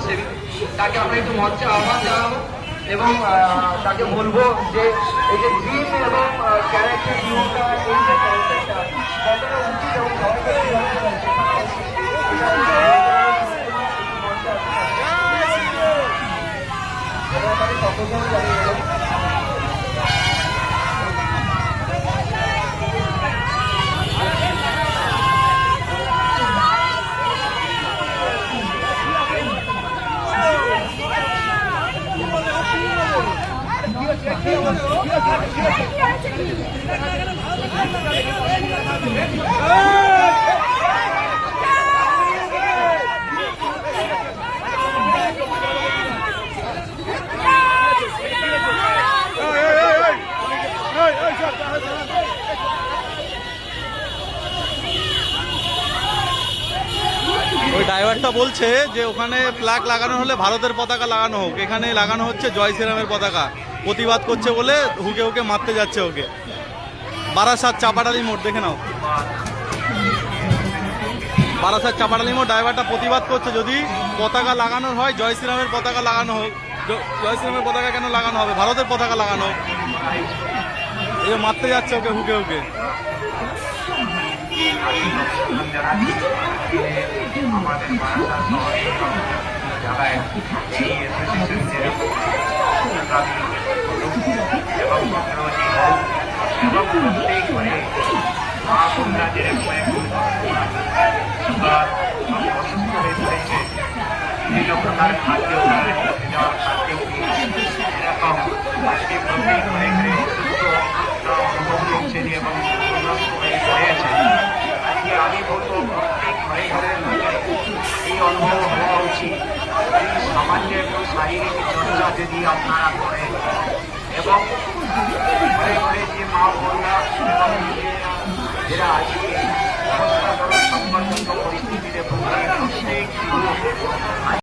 সমাজসেবী, তাকে আমরা একটু মঞ্চে আহ্বান জানাবো এবং তাকে বলবো যে এই যে ড্রিম এবং ক্যারেক্টার ভিউটা, এই যে কনসেপ্টটা কতটা উচিত এবং সবাইকে ওই ড্রাইভারটা বলছে যে ওখানে ফ্ল্যাগ লাগানো হলে ভারতের পতাকা লাগানো হোক, এখানে লাগানো হচ্ছে জয় শ্রীরামের পতাকা। প্রতিবাদ করছে বলে হুকে হুকে মারতে যাচ্ছে ওকে। বারাসাত চাপাডালি মোড় দেখে নাও, বারাসাত চাপাডালি মোড়। ড্রাইভারটা প্রতিবাদ করছে যদি পতাকা লাগানো হয় জয় শ্রীরামের পতাকা লাগানো হোক। জয় শ্রীরামের পতাকা কেন লাগানো হবে, ভারতের পতাকা লাগানো হোক। এই মারতে যাচ্ছে ওকে হুকে হুকে। আমাদের বারাসাত শহরে যারা এই অ্যাসোসিয়েশন এবং এবং প্রত্যেক ঘরে মা কন্যা যেরকম অসুস্থ হয়ে পড়েছে, বিভিন্ন প্রকার খাদ্য দেওয়ার খাদ্য এরকম আজকে প্রত্যেক ঘরে ঘরে অসুস্থ করছে এবং হয়ে পড়েছে। আজকে আমি বলবো প্রত্যেক ঘরে ঘরে এই অনুভব হওয়া উচিত। এই সামান্য একটু শারীরিক চর্চা যদি আপনারা করেন এবং ঘরে ঘরে যে মা